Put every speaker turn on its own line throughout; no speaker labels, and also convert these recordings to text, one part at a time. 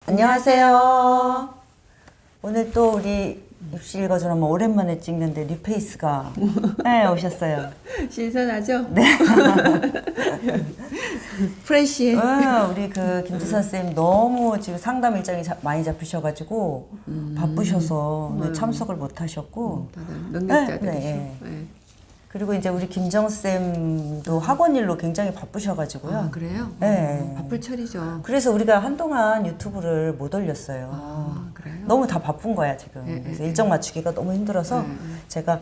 안녕하세요. 오늘 또 우리 입시 읽어주는 뭐 오랜만에 찍는데 뉴페이스가 네, 오셨어요.
신선하죠? 네. 프레시해.
우리 그 김지선 쌤 너무 지금 상담 일정이 많이 잡히셔가지고 바쁘셔서 오늘 참석을 못 하셨고
다들 능력자들이죠.
네. 그리고 이제 우리 김정 쌤도 학원 일로 굉장히 바쁘셔가지고요.
아, 그래요?
네.
바쁠 철이죠.
그래서 우리가 한동안 유튜브를 못 올렸어요.
아, 그래요?
너무 다 바쁜 거야 지금. 그래서 일정 맞추기가 너무 힘들어서 제가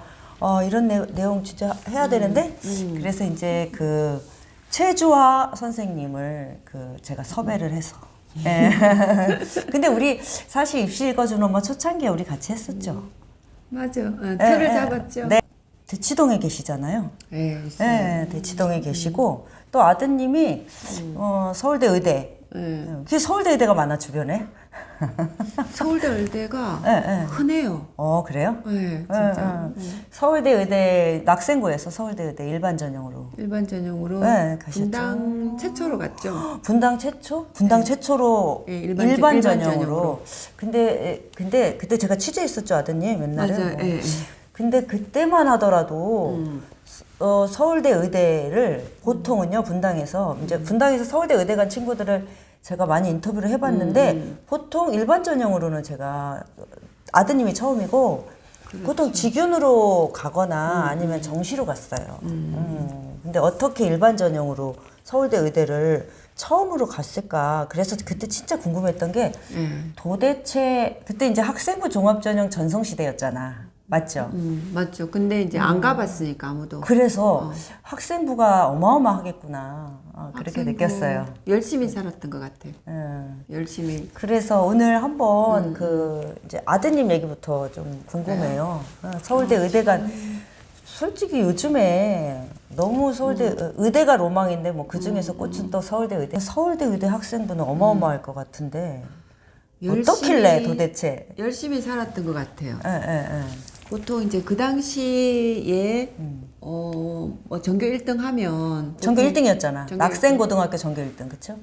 이런 내용 진짜 해야 되는데 그래서 이제 그 최주화 선생님을 제가 섭외를 해서. 네. 근데 우리 사실 입시 읽어주는 뭐 초창기에 우리 같이 했었죠.
맞아. 틀을 잡았죠.
네. 대치동에 계시잖아요.
네,
네, 대치동에 계시고 또 아드님이 서울대 의대. 그 서울대 의대가 많아 주변에.
서울대 의대가 흔해요.
그래요?
네, 진짜.
서울대 의대 낙생고에서 서울대 의대 일반 전형으로.
일반 전형으로
가셨죠.
분당 최초로 갔죠.
분당 최초? 분당 최초로
네,
일반 전형으로. 근데 그때 제가 취재했었죠, 아드님 옛날에.
맞아요.
근데 그때만 하더라도 서울대 의대를 보통은요 분당에서 이제 분당에서 서울대 의대 간 친구들을 제가 많이 인터뷰를 해봤는데 보통 일반 전형으로는 제가 아드님이 처음이고
그렇죠.
보통 직윤으로 가거나 아니면 정시로 갔어요. 근데 어떻게 일반 전형으로 서울대 의대를 처음으로 갔을까? 그래서 그때 진짜 궁금했던 게 도대체 그때 이제 학생부 종합전형 전성시대였잖아. 맞죠?
맞죠. 근데 이제 안 가봤으니까 아무도.
그래서 학생부가 어마어마하겠구나. 그렇게
학생부
느꼈어요.
열심히 살았던 것 같아요. 열심히.
그래서 오늘 한번 이제 아드님 얘기부터 좀 궁금해요. 서울대 의대가 솔직히 요즘에 너무 서울대 의대가 로망인데 뭐 그 중에서 꽂힌 또 서울대 의대. 서울대 의대 학생부는 어마어마할 것 같은데 어떻길래 도대체?
열심히 살았던 것 같아요.
보통
보통 이제 그 당시에 뭐 전교 1등 하면
전교 1등이었잖아.
전교
낙생고등학교 전교 1등, 그쵸?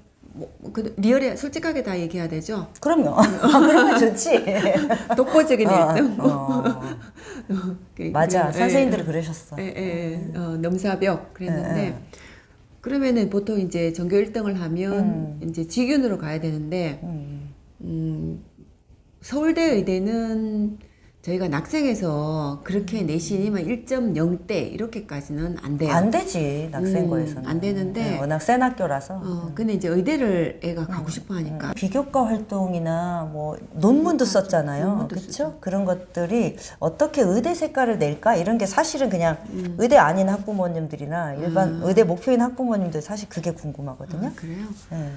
리얼에 솔직하게 다 얘기해야 되죠.
그럼요. 그러면 좋지.
독보적인 1등.
맞아. 선생님들이 그러셨어.
넘사벽 그랬는데 그러면은 보통 이제 전교 1등을 하면 이제 직윤으로 가야 되는데 서울대 의대는 저희가 낙생해서 그렇게 내신이면 1.0대 이렇게까지는 안 돼요.
안 되지, 낙생고에서는.
안 되는데
워낙 센 학교라서.
근데 이제 의대를 애가 가고 싶어 하니까
비교과 활동이나 뭐 논문도 썼잖아요.
논문도
그렇죠? 그런 것들이 어떻게 의대 색깔을 낼까? 이런 게 사실은 그냥 의대 아닌 학부모님들이나 일반 의대 목표인 학부모님들 사실 그게 궁금하거든요.
그래요?
네.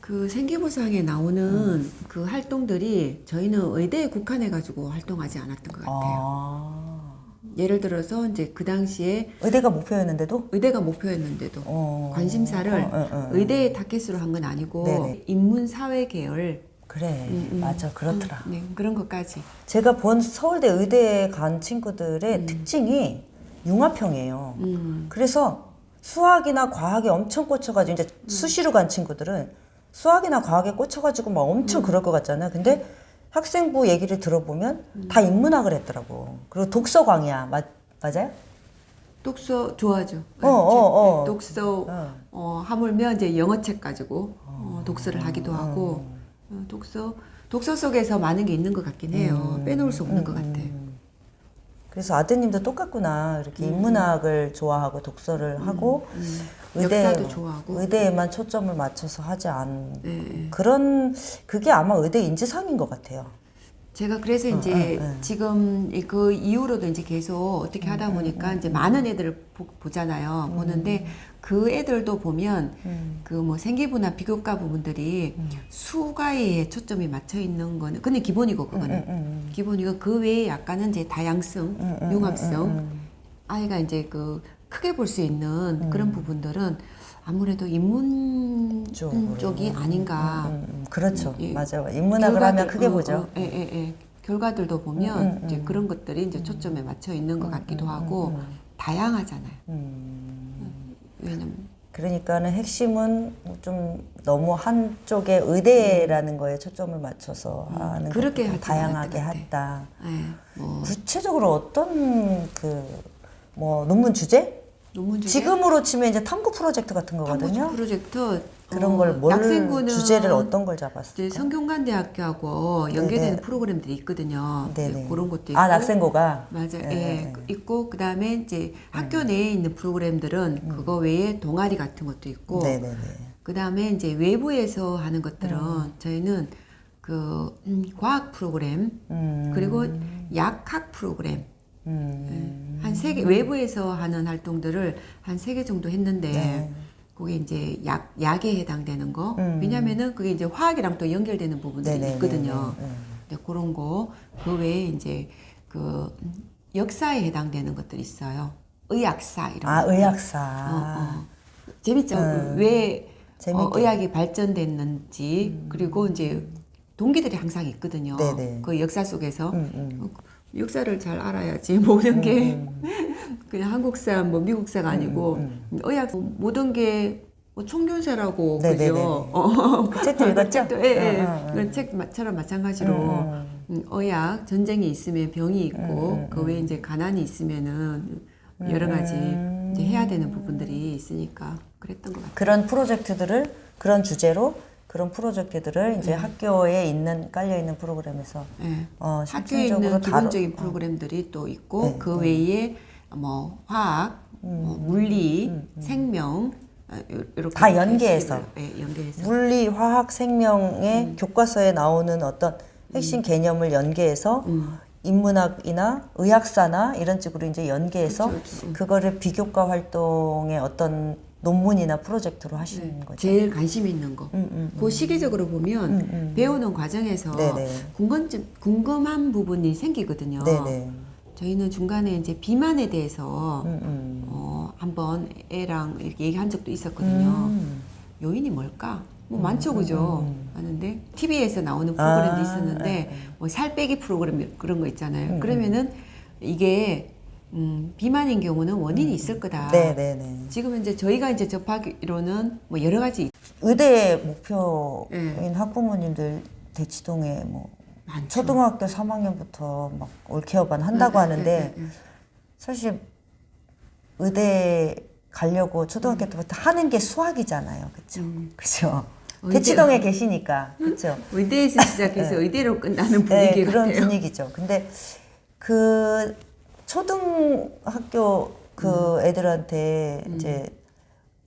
그 생기부상에 나오는 그 활동들이 저희는 의대에 국한해가지고 활동하지 않았던 것 같아요. 예를 들어서 이제 그 당시에
의대가 목표였는데도?
의대가 목표였는데도 관심사를 의대의 타겟으로 한 건 아니고
네네.
인문사회 계열
그래, 맞아, 그렇더라.
네, 그런 것까지.
제가 본 서울대 의대에 간 친구들의 특징이 융합형이에요. 그래서 수학이나 과학에 엄청 꽂혀가지고 이제 수시로 간 친구들은 수학이나 과학에 꽂혀가지고 막 엄청 그럴 것 같잖아요. 근데 학생부 얘기를 들어보면 다 인문학을 했더라고. 그리고 독서광이야. 맞아요?
독서 좋아하죠. 독서 하물며 이제 영어책 가지고 독서를 하기도 하고 독서 속에서 많은 게 있는 것 같긴 해요. 빼놓을 수 없는 것 같아요.
그래서 아드님도 똑같구나. 이렇게 인문학을 좋아하고 독서를 하고
역사도 좋아하고
의대에만 초점을 맞춰서 하지 않은 그런 그게 아마 의대 인지상인 것 같아요.
제가 그래서 이제 지금 그 이후로도 이제 계속 어떻게 하다 보니까 이제 많은 애들을 보잖아요. 보는데 그 애들도 보면 그 뭐 생기부나 비교과 부분들이 수가에 초점이 맞춰 있는 거는 근데 기본이고 그거는 기본이고 그 외에 약간은 이제 다양성, 융합성 아이가 이제 그 크게 볼 수 있는 그런 부분들은 아무래도 인문 쪽이 아닌가.
그렇죠. 맞아요. 인문학을 하면 크게 보죠.
결과들도 보면 이제 그런 것들이 이제 초점에 맞춰 있는 것 같기도 하고 다양하잖아요. 왜냐면
그러니까는 핵심은 좀 너무 한쪽의 의대라는 거에 초점을 맞춰서 하는
그렇게
것도
하지
다양하게
않았던 것
했다.
네, 뭐
구체적으로 어떤 뭐 논문 주제?
논문 주제?
지금으로 치면 이제 탐구 프로젝트 같은 거거든요.
탐구 프로젝트
그런 걸
약생구는
주제를 어떤 걸 잡았어요?
이제 성균관대학교하고 연계되는 프로그램들이 있거든요.
네네.
그런 것도 있고.
아, 낙생고가?
맞아요.
네.
예, 있고 그다음에 이제 학교 내에 있는 프로그램들은 그거 외에 동아리 같은 것도 있고.
네네네.
그다음에 이제 외부에서 하는 것들은 저희는 그 과학 프로그램 그리고 약학 프로그램 한 3개 외부에서 하는 활동들을 한 3개 정도 했는데
네.
그게 이제 약에 해당되는 거 왜냐면은 그게 이제 화학이랑 또 연결되는 부분들이
네네네네.
있거든요. 근데 그런 거 그 외에 이제 그 역사에 해당되는 것들이 있어요. 의학사 이런
아,
거.
의학사.
재밌죠. 왜
재밌게.
의학이 발전됐는지 그리고 이제 동기들이 항상 있거든요.
네네.
그 역사 속에서 역사를 잘 알아야지 모든 게 그냥 한국사 뭐 미국사가 아니고 의학 모든 게뭐 총균세라고
네네네네.
그죠?
그 책도 읽었죠?
책도 그 책처럼 마찬가지로 의학 전쟁이 있으면 병이 있고 그 외에 이제 가난이 있으면은 여러 가지 이제 해야 되는 부분들이 있으니까 그랬던 것 같아요.
그런 주제로 그런 프로젝트들을 이제 학교에 깔려 있는 프로그램에서
네. 학교에
실질적으로
있는 기본적인 프로그램들이 또 있고
네,
그 외에 뭐 화학, 뭐 물리, 생명 이렇게
다 연계해서.
연계해서
물리, 화학, 생명의 교과서에 나오는 어떤 핵심 개념을 연계해서 인문학이나 의학사나 이런 쪽으로 이제 연계해서
그렇죠.
그거를 비교과 활동의 어떤 논문이나 프로젝트로 하시는 거죠.
제일 관심 있는 거. 그 시기적으로 보면 배우는 과정에서
네네.
궁금한 부분이 생기거든요.
네네.
저희는 중간에 이제 비만에 대해서 한번 애랑 이렇게 얘기한 적도 있었거든요. 요인이 뭘까? 뭐 많죠, 그죠? 많은데 TV에서 나오는 프로그램도 있었는데 뭐 살 빼기 프로그램 그런 거 있잖아요. 그러면은 이게 비만인 경우는 원인이 있을 거다.
네네네.
지금 이제 저희가 이제 접하기로는 뭐 여러 가지
의대 목표인 학부모님들 대치동에 뭐
많죠.
초등학교 3학년부터 막 올케어반 한다고 하는데 사실 의대 가려고 초등학교 때부터 하는 게 수학이잖아요. 그렇죠? 그렇죠? 대치동에 계시니까. 그렇죠?
의대에서 시작해서 의대로 끝나는
네,
분위기
그런
같아요.
분위기죠. 근데 그 초등학교 그 애들한테 이제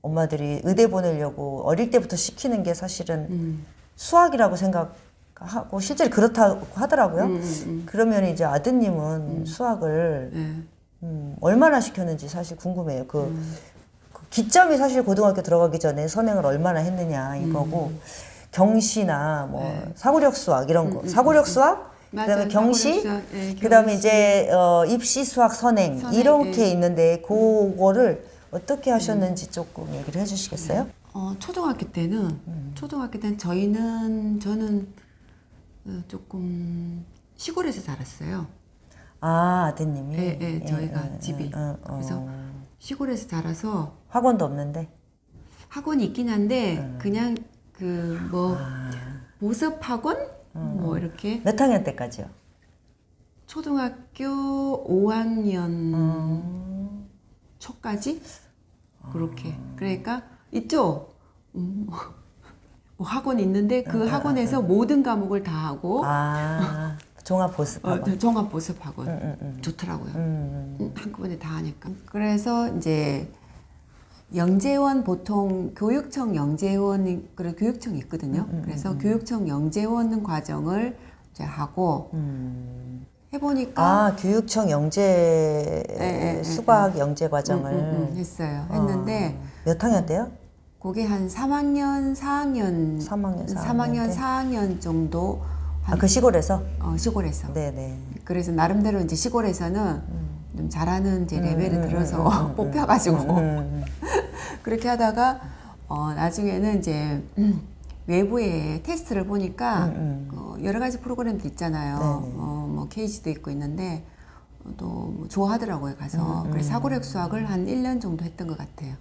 엄마들이 의대 보내려고 어릴 때부터 시키는 게 사실은 수학이라고 생각하고 실제로 그렇다고 하더라고요. 그러면 이제 아드님은 수학을 얼마나 시켰는지 사실 궁금해요. 그 기점이 사실 고등학교 들어가기 전에 선행을 얼마나 했느냐 이거고 경시나 뭐 사고력 수학 이런 거 사고력 수학 그다음에
맞아요.
경시
사고력 수학, 예,
그다음에
경시.
이제 입시 수학 선행 이렇게 있는데 그거를 어떻게 하셨는지 조금 얘기를 해주시겠어요?
초등학교 때는 저는 조금 시골에서 자랐어요.
아, 아드님이?
예, 저희가 집이. 그래서 시골에서 자라서
학원도 없는데?
학원이 있긴 한데 그냥 그 뭐 보습 학원 뭐 이렇게
몇 학년 때까지요?
초등학교 5학년 초까지 그렇게. 그러니까 있죠. 뭐 학원 있는데 그 학원에서 모든 과목을 다 하고
종합 보습 학원.
종합 보습 학원 좋더라고요. 한꺼번에 다 하니까. 그래서 이제 영재원 보통 교육청 영재원 그런 교육청이 있거든요. 그래서 교육청 영재원 과정을 이제 하고 해보니까
교육청 영재 수학 영재 과정을
했어요. 했는데
몇 학년 때요?
그게 한 3학년, 4학년, 3학년, 4학년 정도.
그 시골에서?
시골에서.
네네.
그래서 나름대로 이제 시골에서는 좀 잘하는 이제 레벨을 들어서 뽑혀가지고 그렇게 하다가 나중에는 이제 외부에 테스트를 보니까 여러 가지 프로그램들 있잖아요. 뭐 케이지도 있고 있는데 또 좋아하더라고요 가서. 그래서 사고력 수학을 한 1년 정도 했던 것 같아요.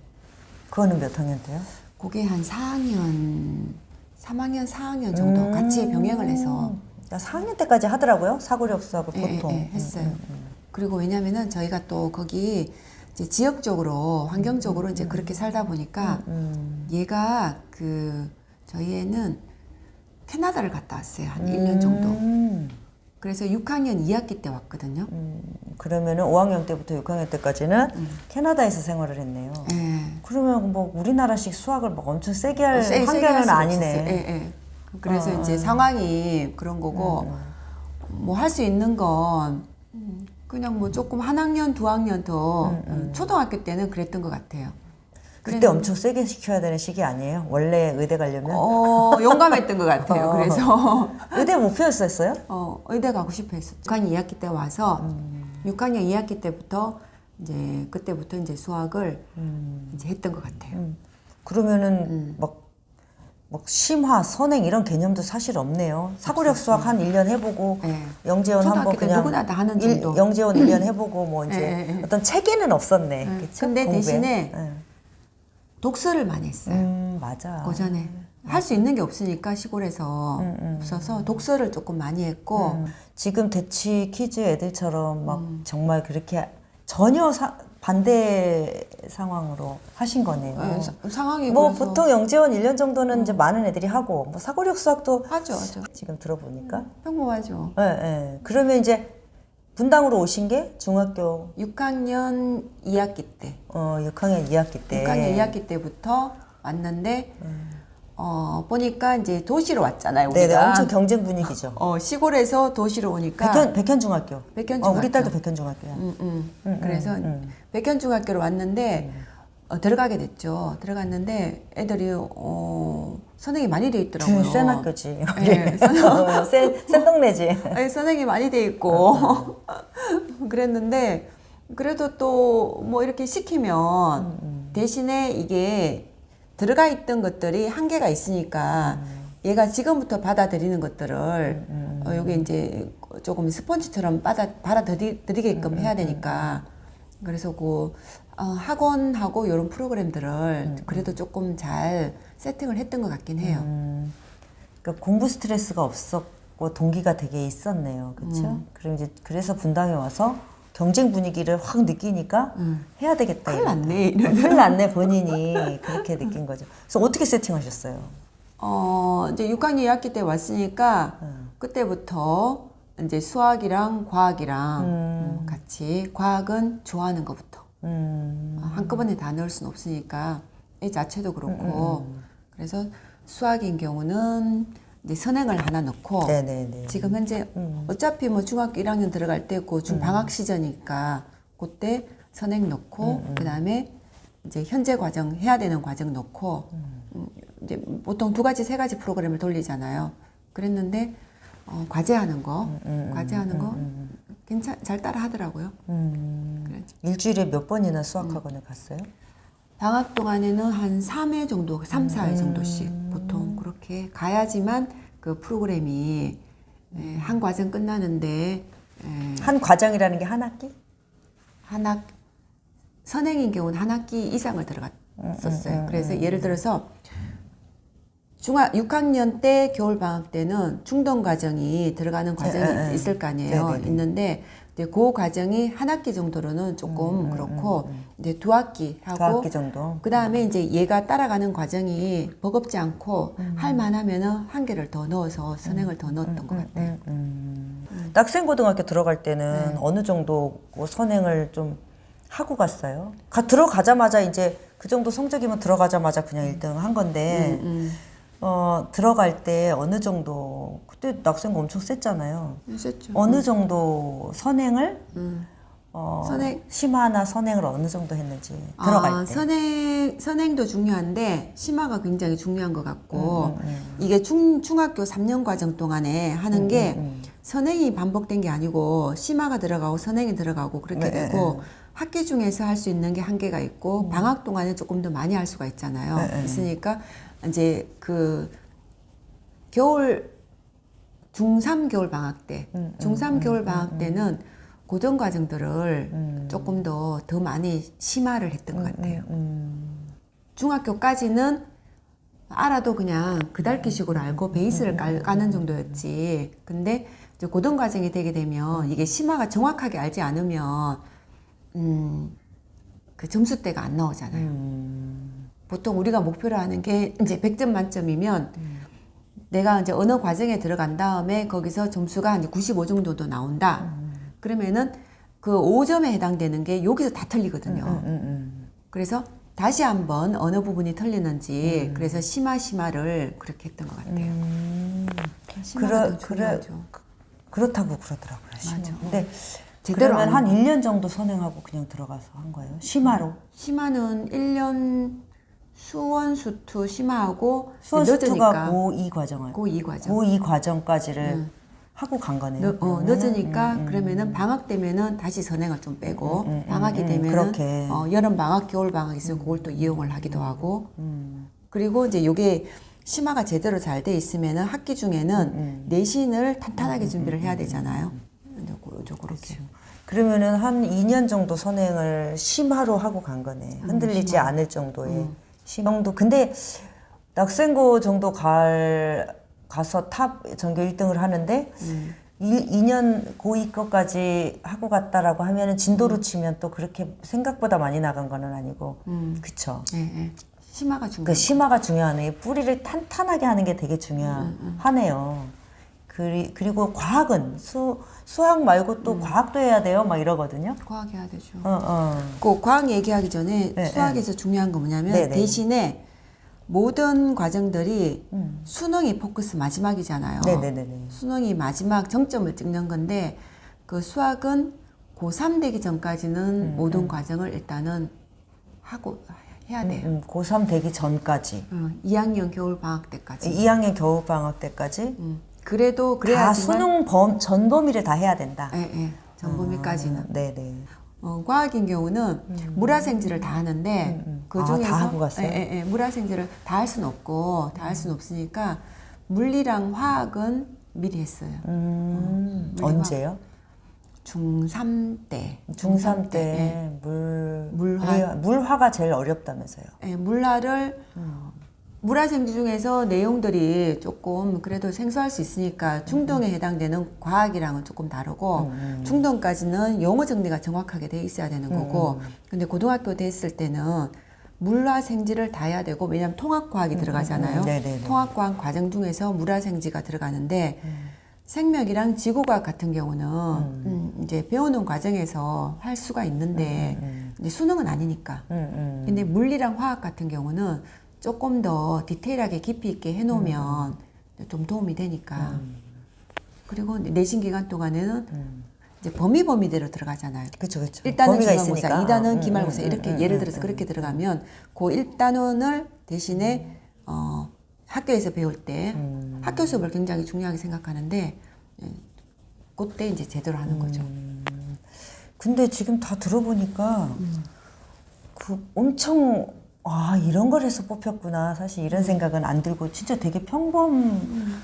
그거는 몇 학년 때요?
그게 한 4학년, 3학년, 4학년 정도 같이 병행을 해서
4학년 때까지 하더라고요. 사고력 수학을 보통.
했어요. 그리고 왜냐면은 저희가 또 거기 이제 지역적으로 환경적으로 이제 그렇게 살다 보니까 얘가 그 저희 애는 캐나다를 갔다 왔어요. 한 1년 정도. 그래서 6학년 2학기 때 왔거든요.
그러면은 5학년 때부터 6학년 때까지는 캐나다에서 생활을 했네요. 그러면 뭐 우리나라식 수학을 막 엄청 세게 할
세게 할
환경은
수가
아니네.
없었어요. 그래서 이제 상황이 그런 거고 뭐 할 수 있는 건 그냥 뭐 조금 한 학년, 두 학년 더 초등학교 때는 그랬던 것 같아요.
그때 엄청 세게 시켜야 되는 시기 아니에요? 원래 의대 가려면?
용감했던 것 같아요. 그래서
의대 목표였었어요?
의대 가고 싶어 했었죠. 6학년 2학기 때 와서 6학년 2학기 때부터 이제 그때부터 이제 수학을 이제 했던 것 같아요.
그러면은 막 심화, 선행 이런 개념도 사실 없네요. 사고력 수학 한 1년 해보고 영재원 한번
초등학교 때
그냥
누구나 다 하는 정도.
영재원 1년 해보고 뭐 이제 어떤 체계는 없었네. 그쵸?
근데
공부에.
대신에 독서를 많이 했어요.
맞아.
고전에 할 수 있는 게 없으니까 시골에서 없어서 독서를 조금 많이 했고
지금 대치 퀴즈 애들처럼 막 정말 그렇게 전혀 반대 상황으로 하신 거네요.
상황이
뭐
그래서
보통 영재원 1년 정도는 이제 많은 애들이 하고 뭐 사고력 수학도
하죠.
지금 들어보니까
평범하죠.
그러면 이제 분당으로 오신 게 중학교
6학년 2학기 때.
6학년 2학기 때
6학년 2학기 때부터 왔는데 보니까 이제 도시로 왔잖아요. 우리가.
네네, 엄청 경쟁 분위기죠.
시골에서 도시로 오니까
백현중학교.
백현중학교.
우리 딸도 백현중학교야.
그래서 백현중학교로 왔는데 들어가게 됐죠. 들어갔는데 애들이 선행이 많이 돼 있더라고요.
센 학교지.
네,
센 동네지.
선행이 많이 돼 있고 그랬는데 그래도 또 뭐 이렇게 시키면 대신에 이게 들어가 있던 것들이 한계가 있으니까 얘가 지금부터 받아들이는 것들을 여기 이제 조금 스펀지처럼 받아들이게끔 해야 되니까 그래서 그 학원하고 이런 프로그램들을 그래도 조금 잘 세팅을 했던 것 같긴 해요.
그러니까 공부 스트레스가 없었고 동기가 되게 있었네요. 그렇죠? 그럼 이제 그래서 분당에 와서 경쟁 분위기를 확 느끼니까 해야 되겠다.
큰일 났네.
큰일 났네 본인이 그렇게 느낀 거죠. 그래서 어떻게 세팅하셨어요?
이제 6학년 2학기 때 왔으니까 그때부터 이제 수학이랑 과학이랑 같이 과학은 좋아하는 것부터 한꺼번에 다 넣을 수는 없으니까 애 자체도 그렇고 그래서 수학인 경우는 이제 선행을 하나 넣고
네네네.
지금 현재 어차피 뭐 중학교 1학년 들어갈 때 그 방학 시즌이니까 그때 선행 넣고 그다음에 이제 현재 과정 해야 되는 과정 넣고 이제 보통 2가지 3가지 프로그램을 돌리잖아요. 그랬는데 과제하는 거 잘 따라 하더라고요.
일주일에 몇 번이나 수학학원을 갔어요?
방학 동안에는 한 3회 정도, 3, 4회 정도씩 보통 그렇게 가야지만 그 프로그램이 한 과정 끝나는데
한 과정이라는 게 한 학기?
선행인 경우는 한 학기 이상을 들어갔었어요. 그래서 예를 들어서 6학년 때 겨울방학 때는 중등 과정이 들어가는 과정이 있을 거 아니에요.
네네네.
있는데 이제 그 과정이 한 학기 정도로는 조금 그렇고 이제 2학기 하고
2학기 정도.
그 다음에 이제 얘가 따라가는 과정이 버겁지 않고 할 만하면은 한 개를 더 넣어서 선행을 더 넣었던 것 같아요.
낙생고등학교 들어갈 때는 어느 정도 선행을 좀 하고 갔어요? 들어가자마자 이제 그 정도 성적이면 들어가자마자 그냥 1등 한 건데 들어갈 때 어느 정도 그때 낙생고 엄청 셌잖아요.
있었죠.
어느 정도 선행을
선행
심화나 선행을 어느 정도 했는지 들어갈 때.
선행도 중요한데 심화가 굉장히 중요한 것 같고 이게 중학교 3년 과정 동안에 하는 게 선행이 반복된 게 아니고 심화가 들어가고 선행이 들어가고 그렇게 되고 학기 중에서 할 수 있는 게 한계가 있고 방학 동안에 조금 더 많이 할 수가 있잖아요. 있으니까 이제 그 겨울 중3 겨울 방학 때 중3 겨울 방학 때는 고전 과정들을 조금 더 많이 심화를 했던 것 같아요. 중학교까지는 알아도 그냥 그달기식으로 알고 베이스를 까는 정도였지. 근데 이제 고등과정이 되게 되면 이게 심화가 정확하게 알지 않으면 그 점수대가 안 나오잖아요. 보통 우리가 목표로 하는 게 이제 100점 만점이면 내가 이제 언어 과정에 들어간 다음에 거기서 점수가 한 95 정도도 나온다. 그러면은 그 5점에 해당되는 게 여기서 다 틀리거든요. 그래서 다시 한번 어느 부분이 틀리는지 그래서 심화를 그렇게 했던 것 같아요. 심화가 더 중요하죠.
그렇다고 그러더라고요.
맞아.
근데
제대로
그러면
안
한 1년 정도 선행하고 그냥 들어가서 한 거예요? 심화로?
심화는 1년 수원 수투 심화하고
수원 수투가
늦으니까
고2 과정을
고2 과정.
고2 과정까지를 하고 간 거네요.
늦으니까 그러면은 방학 되면은 다시 선행을 좀 빼고 방학이 되면은
그렇게.
여름 방학, 겨울 방학 있으면 그걸 또 이용을 하기도 하고 그리고 이제 요게 심화가 제대로 잘 돼 있으면은 학기 중에는 내신을 탄탄하게 준비를 해야 되잖아요. 이제 그렇게.
그러면은 한 2년 정도 선행을 심화로 하고 간 거네. 흔들리지 않을 정도의 심정도. 근데 낙생고 정도 가서 탑 전교 1등을 하는데 2년 고2 거까지 하고 갔다라고 하면은 진도로 치면 또 그렇게 생각보다 많이 나간 거는 아니고. 그쵸?
예, 예. 심화가 중요해요.
그 심화가 중요하네. 뿌리를 탄탄하게 하는 게 되게 중요하네요. 그리고 과학은 수학 말고 또 과학도 해야 돼요. 막 이러거든요.
과학 해야 되죠.
그
그 과학 얘기하기 전에
네,
수학에서 중요한 건 뭐냐면
네, 네.
대신에 모든 과정들이 수능이 포커스 마지막이잖아요.
네네네.
수능이 마지막 정점을 찍는 건데 그 수학은 고3 되기 전까지는 모든 과정을 일단은 하고 해야 돼요.
고3 되기 전까지.
2학년 겨울 방학 때까지.
2학년 겨울 방학 때까지.
그래도
다
그래야지만
수능 전 범위를 다 해야 된다.
예, 예. 전범위까지는.
네네.
과학인 경우는 물화생지를 다 하는데 그 중에서
다 하고 갔어요?
예, 물화생지를 다 할 수는 없고 다 할 수는 없으니까 물리랑 화학은 미리 했어요.
언제요?
중3 때.
중3 때
예.
물화. 물화가 제일 어렵다면서요.
예, 물화를 물화생지 중에서 내용들이 조금 그래도 생소할 수 있으니까 중등에 해당되는 과학이랑은 조금 다르고 중등까지는 용어 정리가 정확하게 돼 있어야 되는 거고 근데 고등학교 됐을 때는 물화생지를 다 해야 되고 왜냐하면 통합과학이 들어가잖아요.
네네네.
통합과학 과정 중에서 물화생지가 들어가는데 생명이랑 지구과학 같은 경우는 이제 배우는 과정에서 할 수가 있는데 이제 수능은 아니니까. 근데 물리랑 화학 같은 경우는 조금 더 디테일하게 깊이 있게 해놓으면 좀 도움이 되니까. 그리고 내신 기간 동안에는 이제 범위대로 들어가잖아요.
그렇죠, 그렇죠.
1단은
범위가
중간고사,
있으니까.
2단은 기말고사 이렇게 예를 들어서 그렇게 들어가면 그 1단원을 대신에 학교에서 배울 때 학교 수업을 굉장히 중요하게 생각하는데 그때 이제 제대로 하는 거죠.
근데 지금 다 들어보니까 그 엄청 이런 걸 해서 뽑혔구나. 사실 이런 생각은 안 들고 진짜 되게 평범하고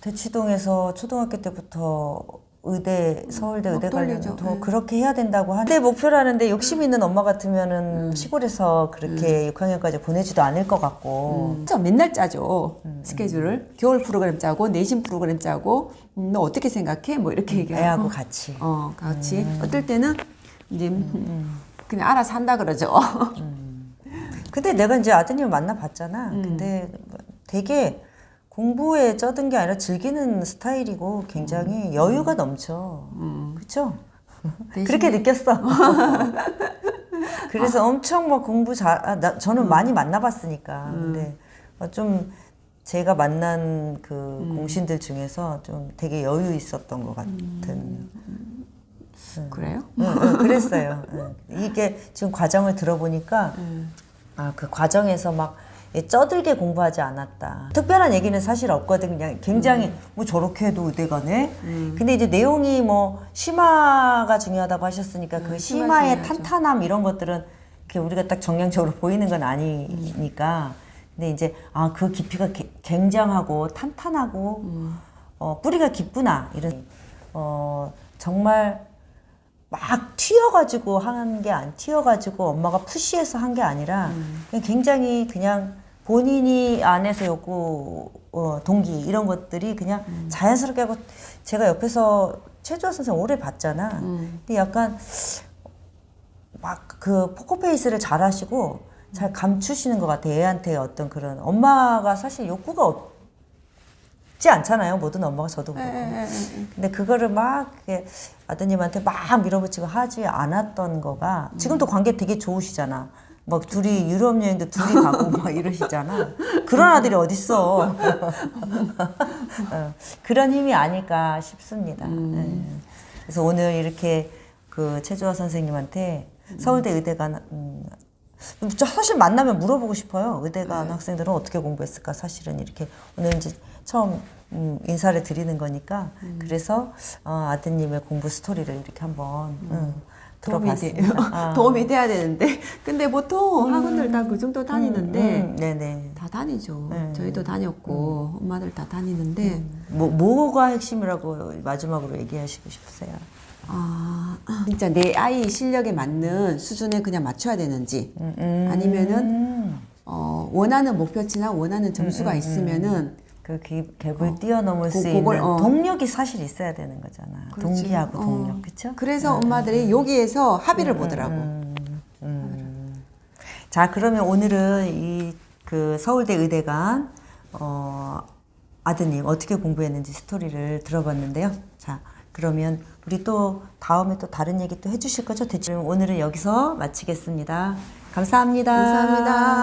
대치동에서 초등학교 때부터 서울대 의대 가려면 더 그렇게 해야 된다고 하는데 목표라는데 욕심 있는 엄마 같으면은 시골에서 그렇게 6학년까지 보내지도 않을 것 같고.
진짜 맨날 짜죠. 스케줄을. 겨울 프로그램 짜고 내신 프로그램 짜고 너 어떻게 생각해? 뭐 이렇게 얘기하고.
애하고 같이.
같이. 어떨 때는 이제 그냥 알아서 한다 그러죠.
근데 내가 이제 아드님을 만나봤잖아. 근데 되게 공부에 쩌든 게 아니라 즐기는 스타일이고 굉장히 여유가 넘쳐. 그쵸? 그렇게 느꼈어. 그래서 엄청 뭐 공부 저는 많이 만나봤으니까. 근데 좀 제가 만난 그 공신들 중에서 좀 되게 여유 있었던 것 같은.
그래요?
그랬어요. 이게 지금 과정을 들어보니까 그 과정에서 막 쩌들게 공부하지 않았다. 특별한 얘기는 사실 없거든. 그냥 굉장히 뭐 저렇게 해도 의대 가네. 근데 이제 내용이 뭐 심화가 중요하다고 하셨으니까 그 심화의 탄탄함 이런 것들은 이렇게 우리가 딱 정량적으로 보이는 건 아니니까. 근데 이제 그 깊이가 굉장하고 탄탄하고 뿌리가 깊구나 이런 정말 막 튀어가지고 한 게 튀어가지고 엄마가 푸시해서 한 게 아니라 그냥 굉장히 그냥 본인이 안에서 요구 동기 이런 것들이 그냥 자연스럽게 하고 제가 옆에서 최주아 선생님 오래 봤잖아. 근데 약간 막 그 포커페이스를 잘 하시고 잘 감추시는 것 같아. 애한테 어떤 그런 엄마가 사실 욕구가 없지 않잖아요. 모든 엄마가 저도 그렇고. 근데 그거를 막 이렇게 아드님한테 막 밀어붙이고 하지 않았던 거가 지금도 관계 되게 좋으시잖아. 막 둘이 유럽 여행도 둘이 가고 막 이러시잖아. 그런 아들이 어딨어. 그런 힘이 아닐까 싶습니다. 그래서 오늘 이렇게 그 최주아 선생님한테 서울대 의대간 사실 만나면 물어보고 싶어요. 의대간 학생들은 어떻게 공부했을까? 사실은 이렇게 오늘 이제 처음 인사를 드리는 거니까 그래서 아드님의 공부 스토리를 이렇게 한번 들어봤습니다.
도움이 돼야 되는데 근데 보통 학원들 다 그 정도 다니는데
네네.
다 다니죠. 저희도 다녔고 엄마들 다 다니는데
뭐가 핵심이라고 마지막으로 얘기하시고 싶으세요?
진짜 내 아이 실력에 맞는 수준에 그냥 맞춰야 되는지 아니면은 원하는 목표치나 원하는 점수가 있으면은
그 갭을 뛰어넘을 수 있는 동력이 사실 있어야 되는 거잖아.
그렇지.
동기하고 동력, 그렇죠?
그래서 엄마들이 여기에서 합의를 보더라고.
자, 그러면 오늘은 이 그 서울대 의대간 아드님 어떻게 공부했는지 스토리를 들어봤는데요. 자, 그러면 우리 또 다음에 또 다른 얘기 또 해주실 거죠? 대충 오늘은 여기서 마치겠습니다. 감사합니다.
감사합니다.